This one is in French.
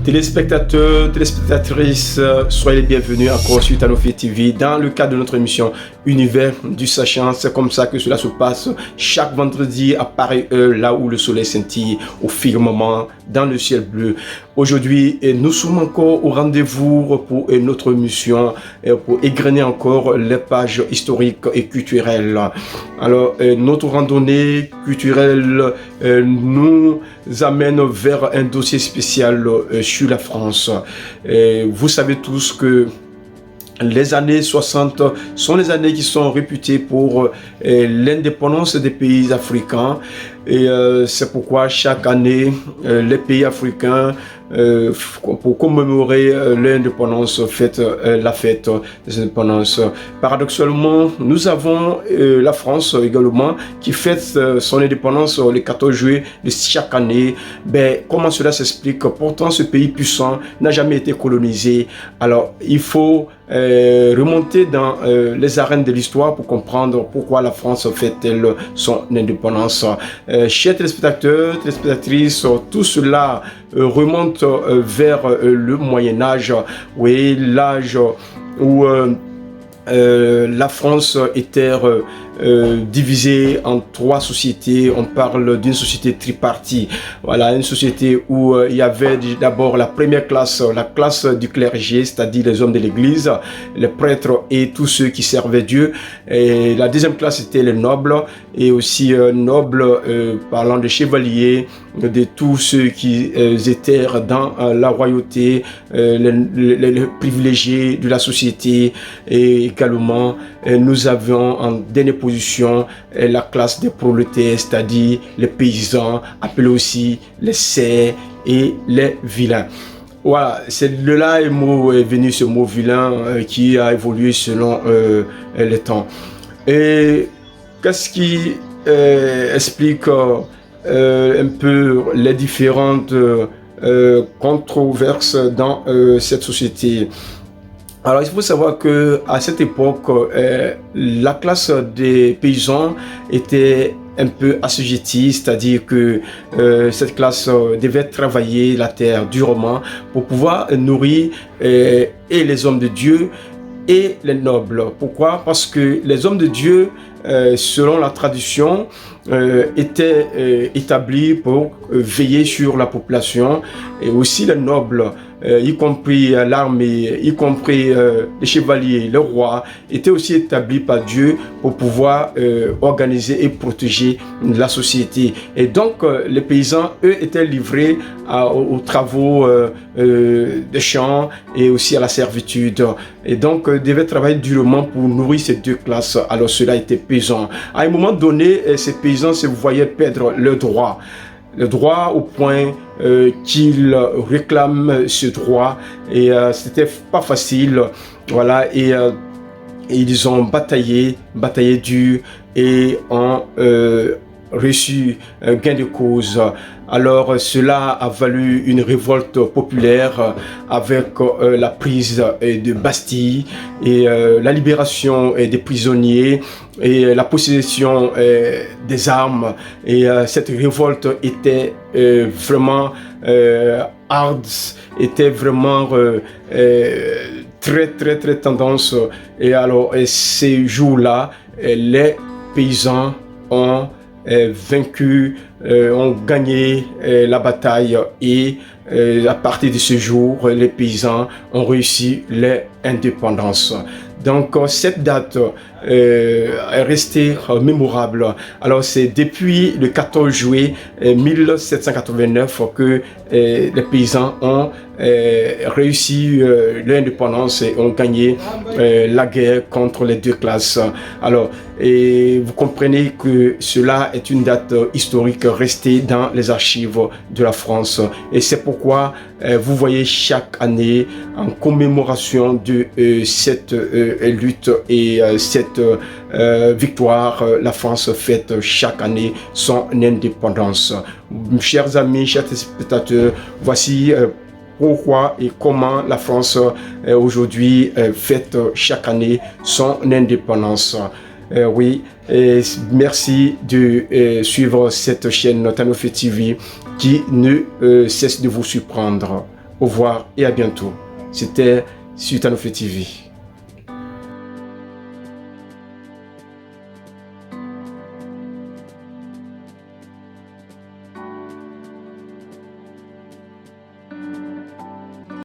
Téléspectateurs, téléspectatrices, soyez les bienvenus encore sur Tanofi TV dans le cadre de notre émission Univers du Sachant. C'est comme ça que cela se passe chaque vendredi à pareille heure, là où le soleil scintille au firmament dans le ciel bleu. Aujourd'hui, nous sommes encore au rendez-vous pour notre mission, pour égrener encore les pages historiques et culturelles. Alors, notre randonnée culturelle nous amène vers un dossier spécial sur la France. Vous savez tous que les années 60 sont les années qui sont réputées pour l'indépendance des pays africains. Et c'est pourquoi chaque année, les pays africains, pour commémorer l'indépendance, fêtent la fête des indépendances. Paradoxalement, nous avons la France également qui fête son indépendance le 14 juillet de chaque année. Ben, comment cela s'explique? Pourtant, ce pays puissant n'a jamais été colonisé. Alors, il faut remonter dans les arènes de l'histoire pour comprendre pourquoi la France fête-t-elle son indépendance. Chers téléspectateurs, téléspectatrices, tout cela remonte vers le Moyen-Âge, oui, l'âge où la France était divisée en trois sociétés. On parle d'une société tripartite. Voilà, une société où il y avait d'abord la première classe, la classe du clergé, c'est-à-dire les hommes de l'église, les prêtres et tous ceux qui servaient Dieu. Et la deuxième classe était les nobles, et aussi nobles parlant de chevaliers, de tous ceux qui étaient dans la royauté, les privilégiés de la société. Et également, nous avions en dernière position la classe des prolétaires, c'est-à-dire les paysans, appelés aussi les serfs et les vilains. Voilà, c'est de là est venu ce mot vilain qui a évolué selon le temps. Et qu'est-ce qui explique un peu les différentes controverses dans cette société? Alors, il faut savoir que à cette époque, la classe des paysans était un peu assujettie, c'est-à-dire que cette classe devait travailler la terre durement pour pouvoir nourrir et les hommes de Dieu et les nobles. Pourquoi? Parce que les hommes de Dieu, selon la tradition, étaient établis pour veiller sur la population, et aussi les nobles, y compris l'armée, y compris les chevaliers, le roi, étaient aussi établis par Dieu pour pouvoir organiser et protéger la société. Et donc, les paysans, eux, étaient livrés aux travaux des champs et aussi à la servitude. Et donc, devaient travailler durement pour nourrir ces deux classes. Alors, cela était paysan. À un moment donné, ces paysans se voyaient perdre le droit au point qu'ils réclament ce droit, et c'était pas facile, voilà, et ils ont bataillé dur et ont reçu un gain de cause. Alors cela a valu une révolte populaire avec la prise de Bastille et la libération des prisonniers et la possession des armes. Et cette révolte était vraiment hard, était vraiment très tendance. Et alors ces jours-là, les paysans ont vaincu, ont gagné la bataille, et à partir de ce jour, les paysans ont réussi l'indépendance. Donc cette date est restée mémorable. Alors c'est depuis le 14 juillet 1789 que les paysans ont réussi l'indépendance et ont gagné la guerre contre les deux classes. Alors, et vous comprenez que cela est une date historique restée dans les archives de la France, et c'est pourquoi vous voyez chaque année, en commémoration de cette lutte et cette victoire, la France fête chaque année son indépendance. Chers amis, chers spectateurs, voici pourquoi et comment la France aujourd'hui fête chaque année son indépendance. Oui, et merci de suivre cette chaîne Tanofe TV qui ne cesse de vous surprendre. Au revoir et à bientôt. C'était sur Tanofe TV.